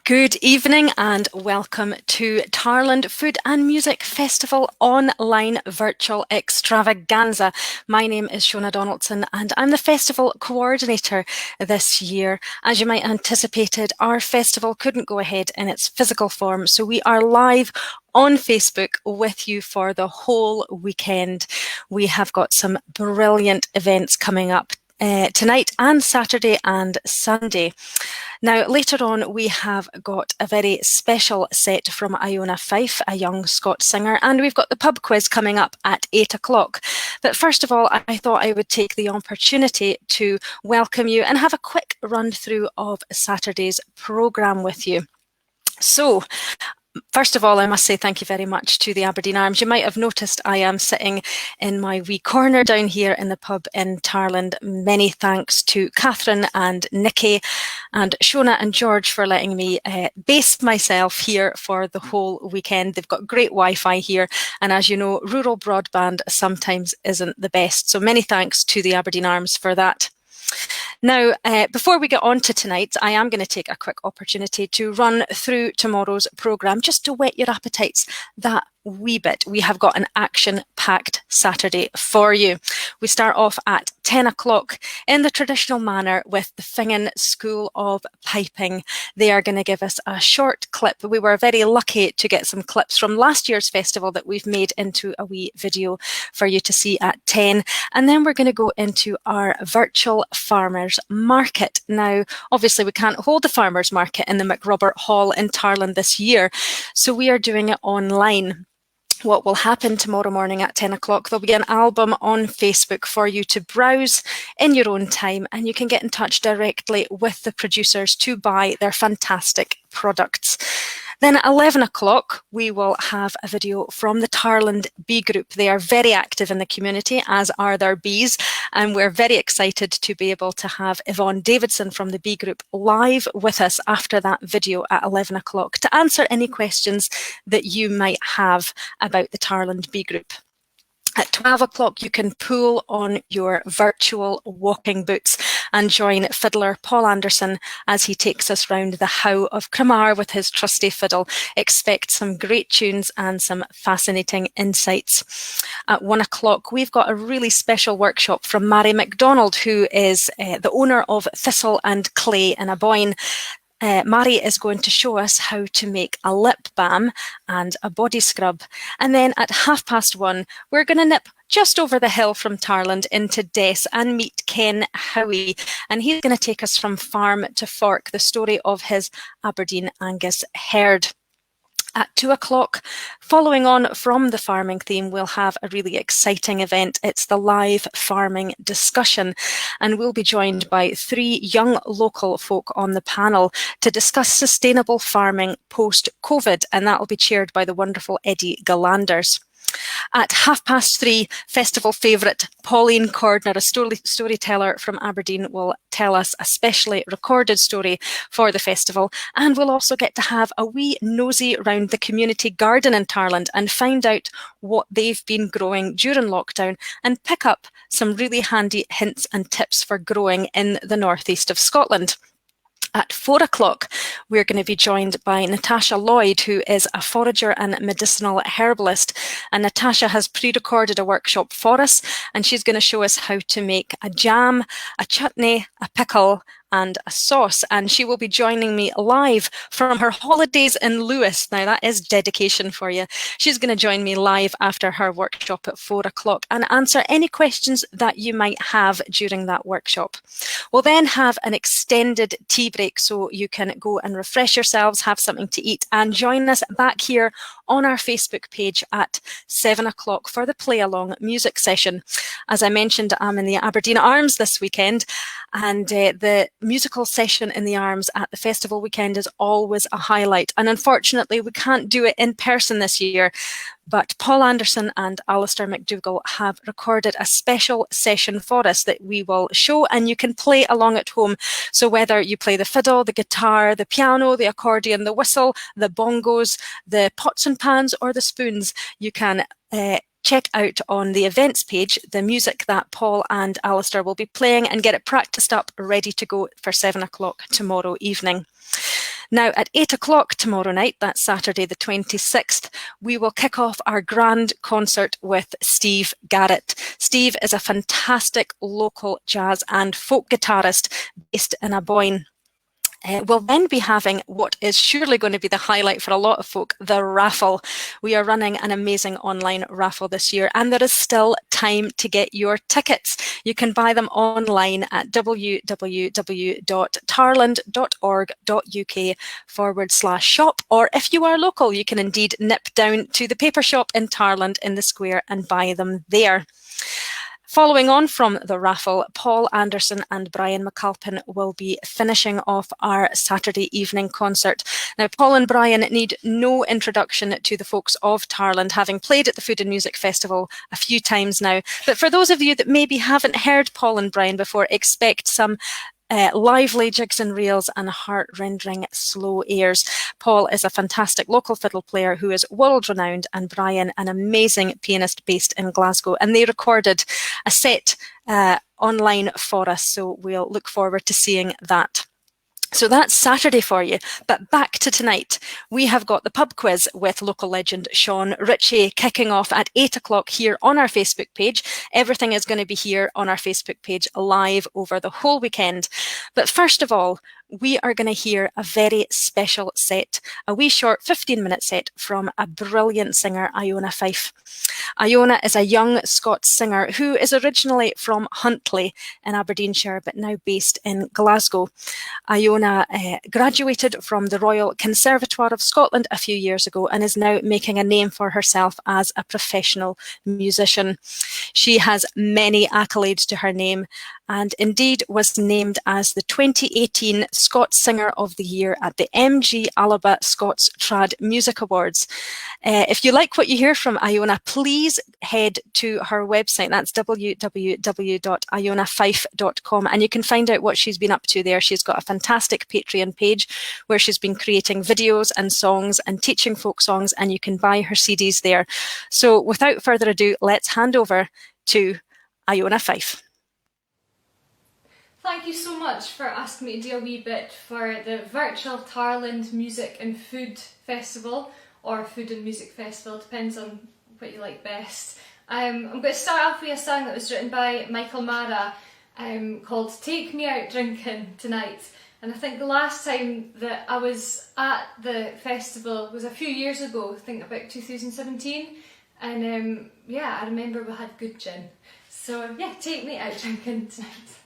Good evening and welcome to Tarland Food and Music Festival online virtual extravaganza. My name is Shona Donaldson and I'm the festival coordinator this year. As you might anticipated, our festival couldn't go ahead in its physical form, so we are live on Facebook with you for the whole weekend. We have got some brilliant events coming up tonight and Saturday and Sunday. Now, later on, we have got a very special set from Iona Fife, a young Scots singer, and we've got the pub quiz coming up at 8 o'clock. But first of all, I thought I would take the opportunity to welcome you and have a quick run through of Saturday's programme with you. So, first of all, I must say thank you very much to the Aberdeen Arms. You might have noticed I am sitting in my wee corner down here in the pub in Tarland. Many thanks to Catherine and Nikki and Shona and George for letting me base myself here for the whole weekend. They've got great Wi-Fi here, and as you know, rural broadband sometimes isn't the best. So many thanks to the Aberdeen Arms for that. Now, before we get on to tonight, I am going to take a quick opportunity to run through tomorrow's programme just to whet your appetites that wee bit. We have got an action-packed Saturday for you. We start off at 10 o'clock in the traditional manner with the Finghan School of Piping. They are going to give us a short clip. We were very lucky to get some clips from last year's festival that we've made into a wee video for you to see at 10. And then we're going to go into our virtual farmers market. Now, obviously we can't hold the farmers market in the McRobert Hall in Tarland this year, so we are doing it online. What will happen tomorrow morning at 10 o'clock, there'll be an album on Facebook for you to browse in your own time, and you can get in touch directly with the producers to buy their fantastic products. Then at 11 o'clock, we will have a video from the Tarland Bee Group. They are very active in the community, as are their bees, and we're very excited to be able to have Yvonne Davidson from the Bee Group live with us after that video at 11 o'clock to answer any questions that you might have about the Tarland Bee Group. At 12 o'clock, you can pull on your virtual walking boots and join fiddler Paul Anderson as he takes us round the How of Cramar with his trusty fiddle. Expect some great tunes and some fascinating insights. At 1 o'clock, we've got a really special workshop from Mary MacDonald, who is the owner of Thistle and Clay in Aboyne. Mary is going to show us how to make a lip balm and a body scrub. And then at 1:30, we're going to nip just over the hill from Tarland into Dess and meet Ken Howie. And he's going to take us from farm to fork, the story of his Aberdeen Angus herd. At 2 o'clock, following on from the farming theme, we'll have a really exciting event. It's the live farming discussion, and we'll be joined by 3 young local folk on the panel to discuss sustainable farming post-COVID, and that will be chaired by the wonderful Eddie Galanders. At 3:30, festival favourite Pauline Cordner, a storyteller from Aberdeen, will tell us a specially recorded story for the festival, and we'll also get to have a wee nosy round the community garden in Tarland and find out what they've been growing during lockdown and pick up some really handy hints and tips for growing in the northeast of Scotland. At 4 o'clock, we're going to be joined by Natasha Lloyd, who is a forager and medicinal herbalist. And Natasha has pre-recorded a workshop for us, and she's going to show us how to make a jam, a chutney, a pickle, and a sauce. And she will be joining me live from her holidays in Lewis. Now that is dedication for you. She's going to join me live after her workshop at 4 o'clock and answer any questions that you might have during that workshop. We'll then have an extended tea break so you can go and refresh yourselves, have something to eat, and join us back here on our Facebook page at 7 o'clock for the play along music session. As I mentioned, I'm in the Aberdeen Arms this weekend, and the musical session in the Arms at the festival weekend is always a highlight. And unfortunately, we can't do it in person this year, but Paul Anderson and Alistair McDougall have recorded a special session for us that we will show, and you can play along at home. So whether you play the fiddle, the guitar, the piano, the accordion, the whistle, the bongos, the pots and pans, or the spoons, you can check out on the events page the music that Paul and Alistair will be playing and get it practiced up ready to go for 7 o'clock tomorrow evening. Now, at 8 o'clock tomorrow night, that's Saturday the 26th, we will kick off our grand concert with Steve Garrett. Steve is a fantastic local jazz and folk guitarist based in Aboyne. We'll then be having what is surely going to be the highlight for a lot of folk, the raffle. We are running an amazing online raffle this year, and there is still time to get your tickets. You can buy them online at www.tarland.org.uk/shop, or if you are local, you can indeed nip down to the paper shop in Tarland in the square and buy them there. Following on from the raffle, Paul Anderson and Brian McAlpin will be finishing off our Saturday evening concert. Now, Paul and Brian need no introduction to the folks of Tarland, having played at the Food and Music Festival a few times now. But for those of you that maybe haven't heard Paul and Brian before, expect some lively jigs and reels and heart-rending slow airs. Paul is a fantastic local fiddle player who is world-renowned, and Brian an amazing pianist based in Glasgow. And they recorded a set online for us, so we'll look forward to seeing that. So that's Saturday for you, but back to tonight. We have got the pub quiz with local legend Sean Ritchie kicking off at 8 o'clock here on our Facebook page. Everything is going to be here on our Facebook page live over the whole weekend. But first of all, we are going to hear a very special set, a wee short 15-minute set from a brilliant singer, Iona Fife. Iona is a young Scots singer who is originally from Huntly in Aberdeenshire, but now based in Glasgow. Iona graduated from the Royal Conservatoire of Scotland a few years ago and is now making a name for herself as a professional musician. She has many accolades to her name, and indeed was named as the 2018 Scots Singer of the Year at the MG Alaba Scots Trad Music Awards. If you like what you hear from Iona, please head to her website. That's www.ionafife.com, and you can find out what she's been up to there. She's got a fantastic Patreon page where she's been creating videos and songs and teaching folk songs, and you can buy her CDs there. So without further ado, let's hand over to Iona Fife. Thank you so much for asking me to do a wee bit for the virtual Tarland Music and Food Festival, or Food and Music Festival, depends on what you like best. I'm going to start off with a song that was written by Michael Mara called Take Me Out Drinking Tonight. And I think the last time that I was at the festival was a few years ago, I think about 2017. And yeah, I remember we had good gin. So yeah, take me out drinking tonight.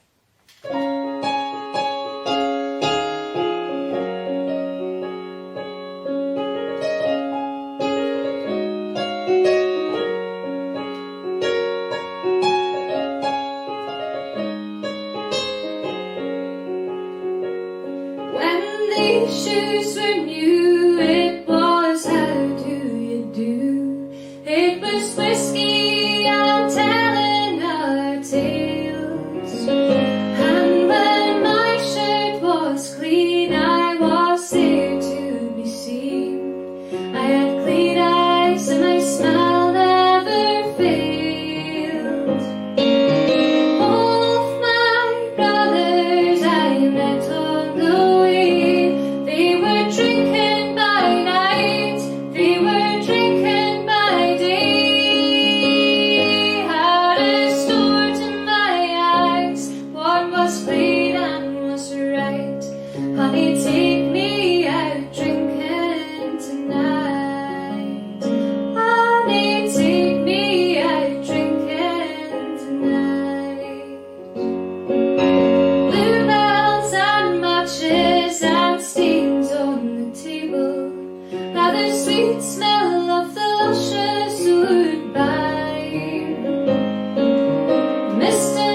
When these shoes were new, it was how do you do? It was whiskey and telling our tales. And when my shirt was clean, I was there to be seen. I had clean eyes and my smile never failed. All of my brothers I met on the way, they were drinking by night, they were drinking by day. Had a store to my eyes, what was plain and was right. Honey, take me out drinking tonight. Honey, take me out drinking tonight. Bluebells and matches and stains on the table. Now the sweet smell of the luscious woodbine. Mr.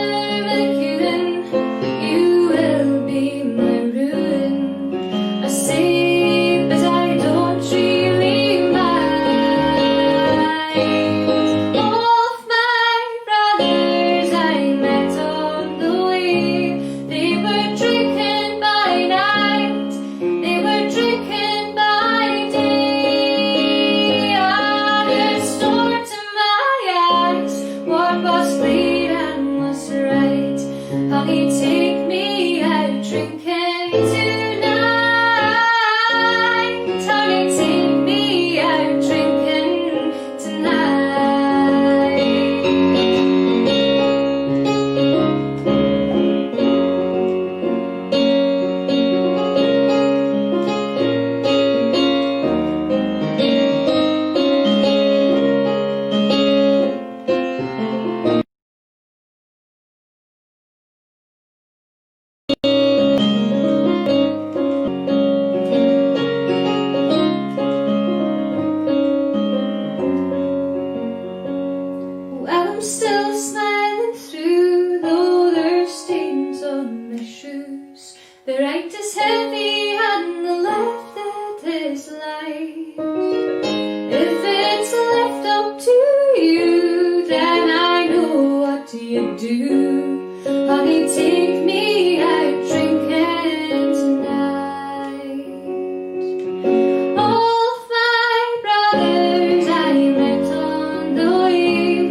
McEwen, you will be my ruin. I say, but I don't really mind. All of my brothers I met on the way, they were drinking by night, they were drinking by day. his life. If it's left up to you, then I know what you do. Honey, take me out drinking tonight. All of my brothers I met on the way,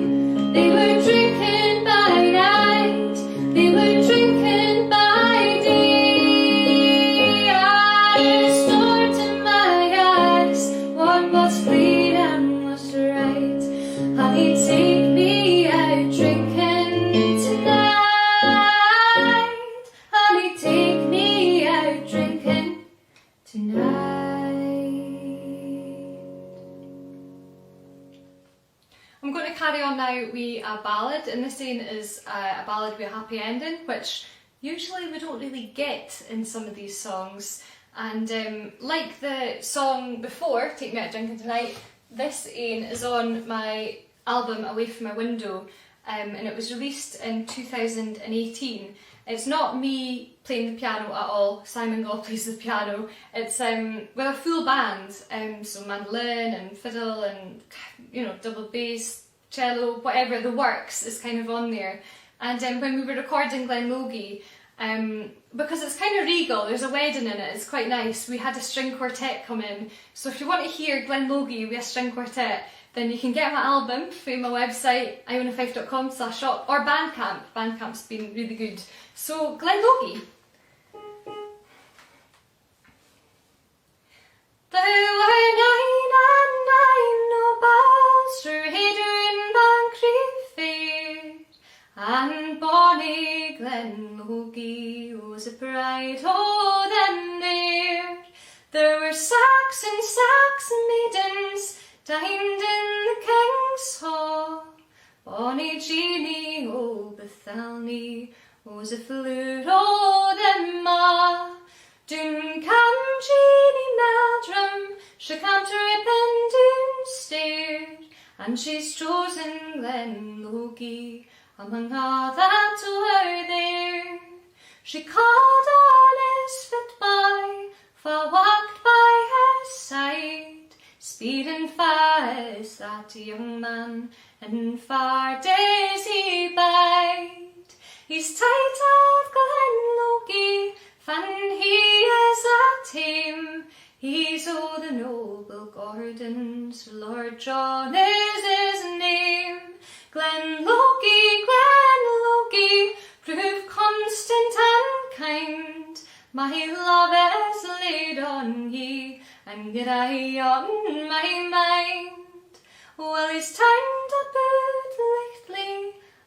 they were drinking by night, they were drinking by day. I restored to my eyes what was clean and was right. Honey, take me out drinking tonight. Honey, take me out drinking tonight. I'm going to carry on now with a ballad, and this scene is a ballad with a happy ending, which usually we don't really get in some of these songs. And like the song before, Take Me Out Drinking Tonight, this ain is on my album Away From My Window, and it was released in 2018. It's not me playing the piano at all, Simon Gaw plays the piano. It's with a full band, so mandolin and fiddle and, you know, double bass, cello, whatever, the works is kind of on there. And when we were recording Glen Logie, because it's kind of regal, there's a wedding in it, it's quite nice, we had a string quartet come in. So if you want to hear Glen Logie with a string quartet, then you can get my album from my website, ionafife.com/shop, or Bandcamp. Bandcamp's been really good. So, Glen Logie. There were 99 nobles through Hayter in Bankree Fair, and bonny Glen Logie was a bride o' them there. There were Saxon maidens dined in the King's Hall. Bonny Jeanie o' Bethalny was a fleur o' them a'. Doon come Jeanie Meldrum, she cam tripping doon stair, and she's chosen Glen Logie among a' that were there. She called on his footboy, fa walked by his side, speeding fast that young man, and far days he bide. He's tight of Glen Logie, fan he is at him. He's o' the noble Gordons, Lord John is his name. Glen Logie, prove constant and kind. My love is laid on ye, and get I on my mind. Well, he's turned about lately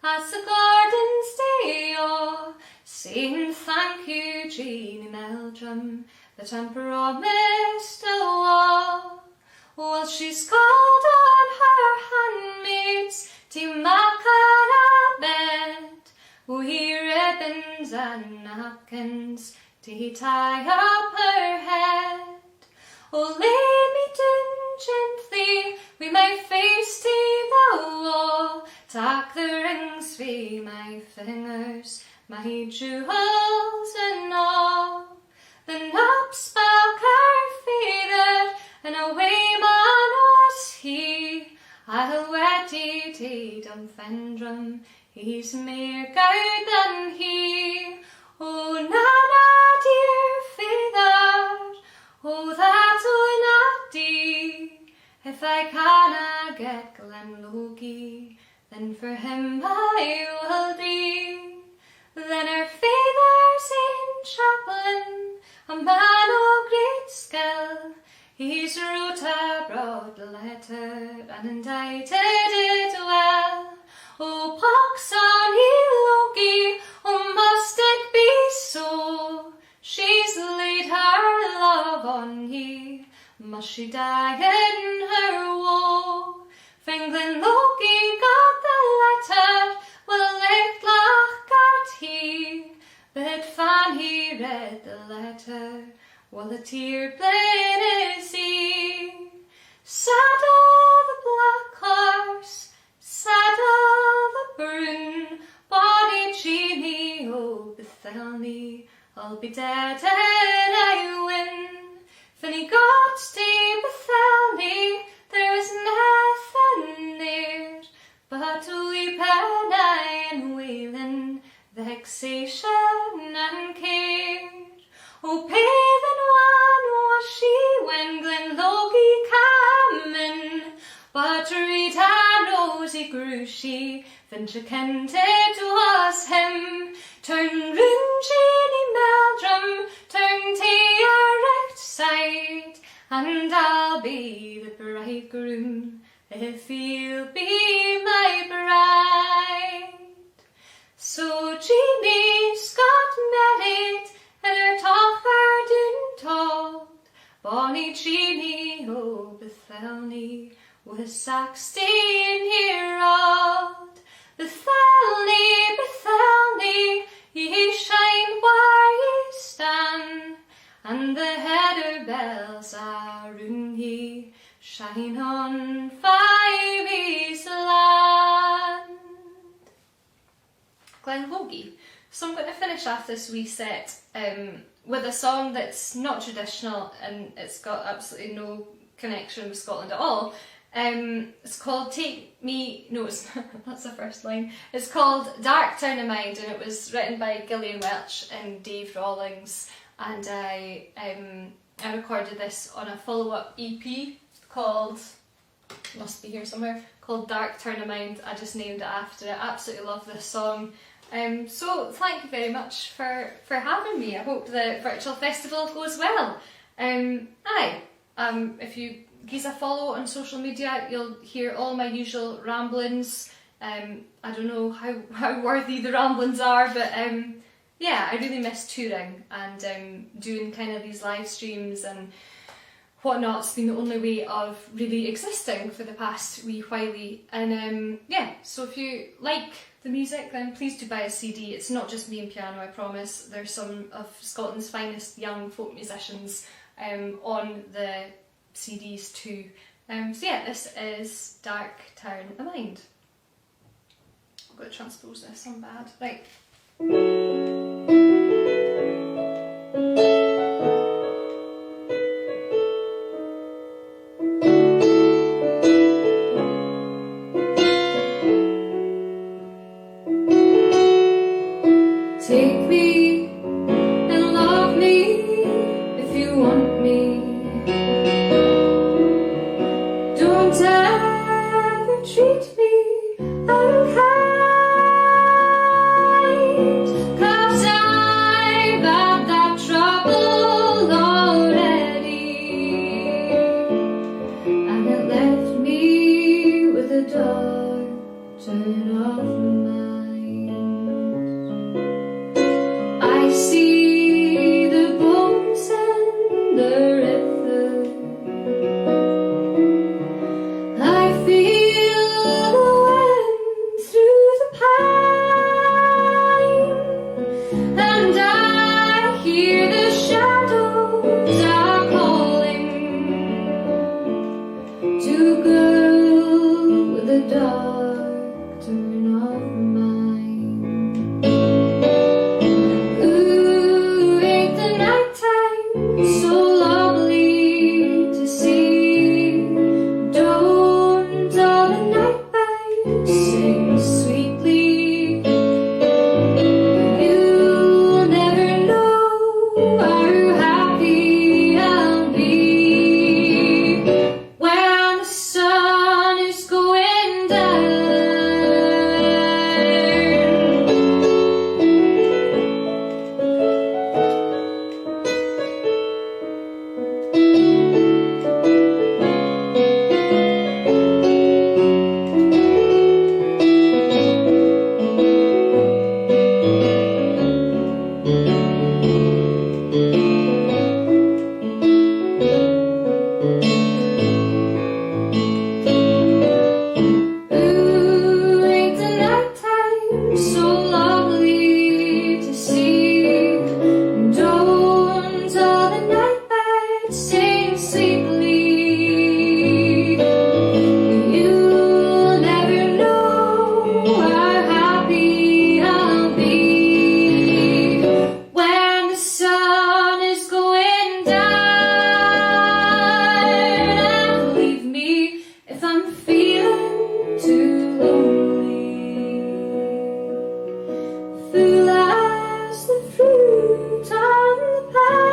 as the Gordons day o', saying thank you, Jeanie Meldrum, that I'm promised a wa'. Well, she's called on her handmaids to mak her a bed, wi' ribbons and napkins to tie up her head. Oh, lay me down gently, wi' my face to the wall, tak the rings wi' my fingers, my jewels and all. The naps back her feather, and away man was he. I'll wed ye to Dunfendrum, he's mair gowd than he. Oh, Nana, dear feather, oh, that would not do. If I canna get Glen Logie, then for him I will do. Then her father's in chaplain, a man o' great skill. He's wrote a broad letter and indicted it well. Oh, pox on ye, Logie, oh, must it be so? She's laid her love on ye, must she die in her woe? When Glen Logie got the letter, well, Lichtlach got he, but fan he read the letter, well, a tear bled his ear. Saddle the black horse, saddle the broom, bonny Jeanie o' Bethalny, I'll be dead and I win. When he got to Rushi, Fincher Kent it was him. Turn round, Jeannie Meldrum, turn to your right side, and I'll be the bridegroom if you'll be my bride. So Jeannie's got married, and her talk didn't told. Bonnie Jeannie, oh Bethelny, was 16 year old. Bethelny, Bethelny, ye shine where ye stand, and the header bells are round ye, shine on Fyvie's land. Glen Hoagie. So I'm going to finish off this wee set with a song that's not traditional and it's got absolutely no connection with Scotland at all. It's called Take Me, no it's not, that's the first line. It's called Dark Town of Mind, and it was written by Gillian Welch and Dave Rawlings, and I recorded this on a follow-up EP called, must be here somewhere, called Dark Town of Mind. I just named it after it. Absolutely love this song. So thank you very much for having me. I hope the virtual festival goes well. If you give a follow on social media, you'll hear all my usual ramblings. I don't know how worthy the ramblings are, but yeah, I really miss touring and doing kind of these live streams and whatnot's been the only way of really existing for the past wee whiley. And yeah, so if you like the music, then please do buy a CD. It's not just me and piano, I promise. There's some of Scotland's finest young folk musicians on the CDs too. So yeah, this is Dark Town of Mind. I've got to transpose this, I'm bad. Right. Take me and love me if you want me. Don't ever treat me unkind, 'cause I've had that trouble already, and it left me with a dark turn of mind. I see the bones in the river, I feel the wind through the pine, and I hear the shadows are calling to a girl with a dark turn of mind. Ooh, ain't the nighttime so lovely to see? Don't all the night birds sing sweetly? You'll never know how happy I'll be when the sun is going down. Ooh, ain't the nighttime so lovely to see? Don't all the night birds sing sweetly? You'll never know how happy I'll be when the sun is going down. And leave me if I'm feeling too lonely. Full as the fruit on the pine.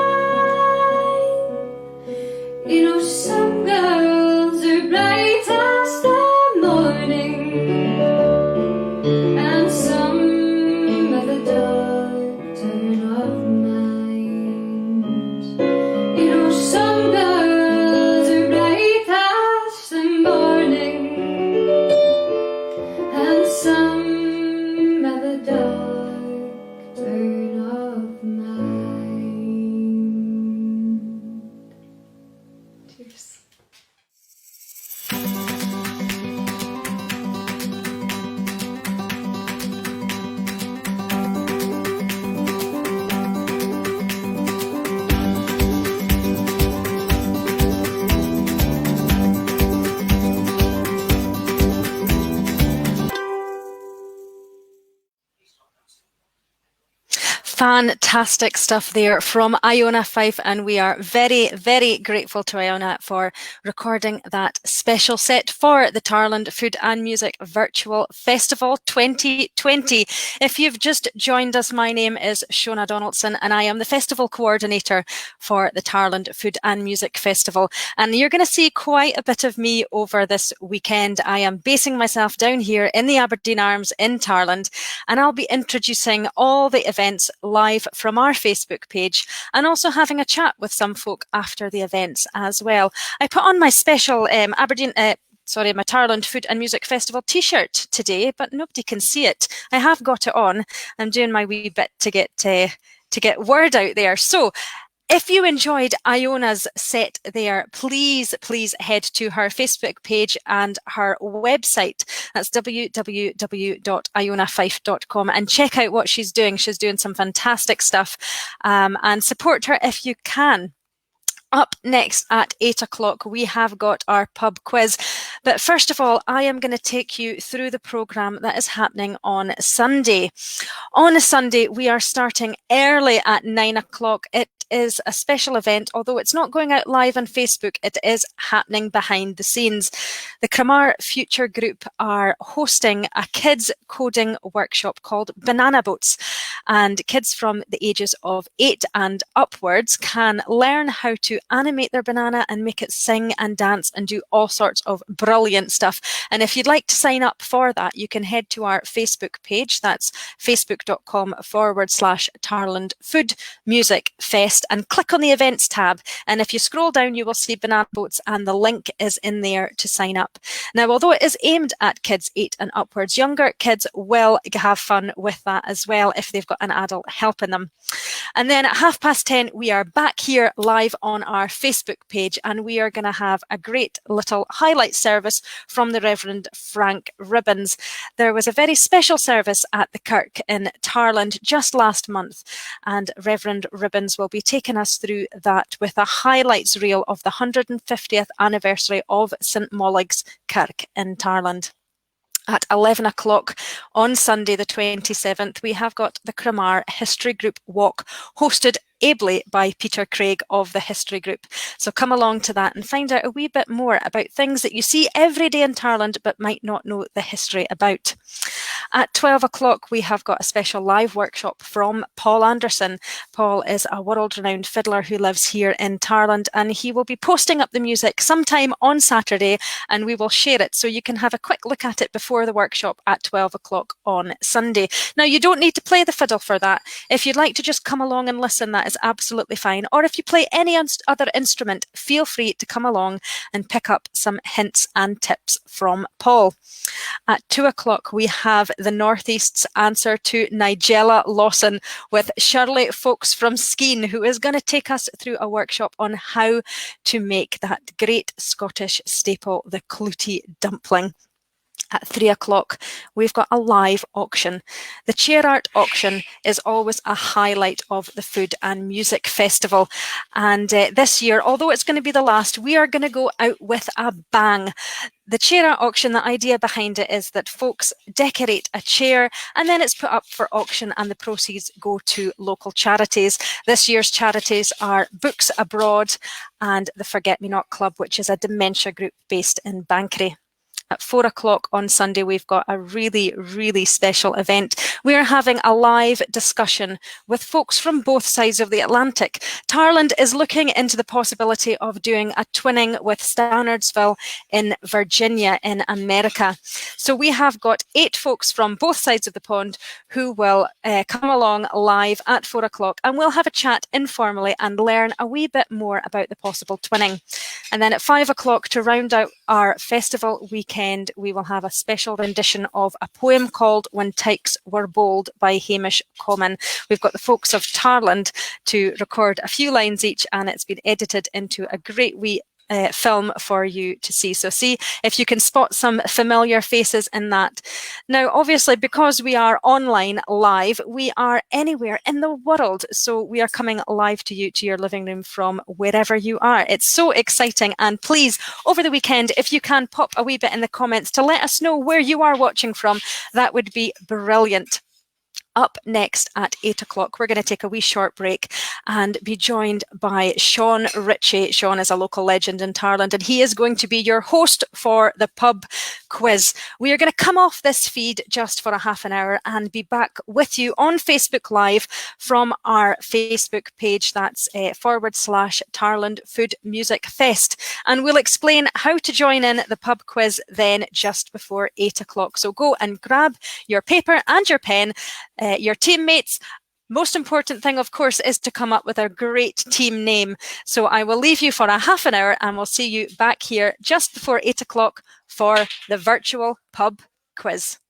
You know some girls are bright as the morning, Fantastic stuff there from Iona Fife, and we are very, very grateful to Iona for recording that special set for the Tarland Food and Music Virtual Festival 2020. If you've just joined us, my name is Shona Donaldson and I am the festival coordinator for the Tarland Food and Music Festival. And you're going to see quite a bit of me over this weekend. I am basing myself down here in the Aberdeen Arms in Tarland, and I'll be introducing all the events live from our Facebook page and also having a chat with some folk after the events as well. I put on my special my Tarland Food and Music Festival t-shirt today, but nobody can see it. I have got it on. I'm doing my wee bit to get word out there. So if you enjoyed Iona's set there, please head to her Facebook page and her website. That's www.ionafife.com and check out what she's doing. She's doing some fantastic stuff, and support her if you can. Up next at 8 o'clock, we have got our pub quiz. But first of all, I am going to take you through the programme that is happening on Sunday. On a Sunday, we are starting early at 9 o'clock. It is a special event, although it's not going out live on Facebook, it is happening behind the scenes. The Cramar Future Group are hosting a kids coding workshop called Banana Boats, and kids from the ages of 8 and upwards can learn how to animate their banana and make it sing and dance and do all sorts of brilliant stuff. And if you'd like to sign up for that, you can head to our Facebook page. That's facebook.com/Tarland Food Music Fest and click on the events tab. And if you scroll down, you will see Banana Boats and the link is in there to sign up. Now, although it is aimed at kids 8 and upwards, younger kids will have fun with that as well if they've got an adult helping them. And then at 10:30, we are back here live on our Facebook page, and we are going to have a great little highlight service from the Reverend Frank Ribbons. There was a very special service at the Kirk in Tarland just last month, and Reverend Ribbons will be taking us through that with a highlights reel of the 150th anniversary of St Mollig's Kirk in Tarland. At 11 o'clock on Sunday the 27th, we have got the Cramar History Group Walk, hosted ably by Peter Craig of the History Group. So come along to that and find out a wee bit more about things that you see every day in Tarland but might not know the history about. At 12 o'clock, we have got a special live workshop from Paul Anderson. Paul is a world-renowned fiddler who lives here in Tarland, and he will be posting up the music sometime on Saturday, and we will share it so you can have a quick look at it before the workshop at 12 o'clock on Sunday. Now, you don't need to play the fiddle for that. If you'd like to just come along and listen, that is absolutely fine. Or if you play any other instrument, feel free to come along and pick up some hints and tips from Paul. At 2 o'clock, we have the Northeast's answer to Nigella Lawson with Shirley Folks from Skene, who is going to take us through a workshop on how to make that great Scottish staple, the clootie dumpling. At 3 o'clock, we've got a live auction. The chair art auction is always a highlight of the Food and Music Festival. And this year, although it's going to be the last, we are going to go out with a bang. The chair art auction, the idea behind it is that folks decorate a chair and then it's put up for auction and the proceeds go to local charities. This year's charities are Books Abroad and the Forget Me Not Club, which is a dementia group based in Bankery. At 4 o'clock on Sunday, we've got a really, really special event. We're having a live discussion with folks from both sides of the Atlantic. Tarland is looking into the possibility of doing a twinning with Stannardsville in Virginia in America. So we have got 8 folks from both sides of the pond who will come along live at 4 o'clock, and we'll have a chat informally and learn a wee bit more about the possible twinning. And then at 5 o'clock, to round out our festival weekend, we will have a special rendition of a poem called When Tykes Were Bold by Hamish Common. We've got the folks of Tarland to record a few lines each, and it's been edited into a great wee film for you to see. So see if you can spot some familiar faces in that. Now, obviously, because we are online live, we are anywhere in the world. So we are coming live to you, to your living room from wherever you are. It's so exciting. And please, over the weekend, if you can pop a wee bit in the comments to let us know where you are watching from, that would be brilliant. Up next at 8 o'clock, we're going to take a wee short break and be joined by Sean Ritchie. Sean is a local legend in Tarland, and he is going to be your host for the pub quiz. We are going to come off this feed just for a half an hour and be back with you on Facebook Live from our Facebook page. That's /Tarland Food Music Fest. And we'll explain how to join in the pub quiz then just before 8 o'clock. So go and grab your paper and your pen. Your teammates. Most important thing, of course, is to come up with a great team name. So I will leave you for a half an hour and we'll see you back here just before 8 o'clock for the virtual pub quiz.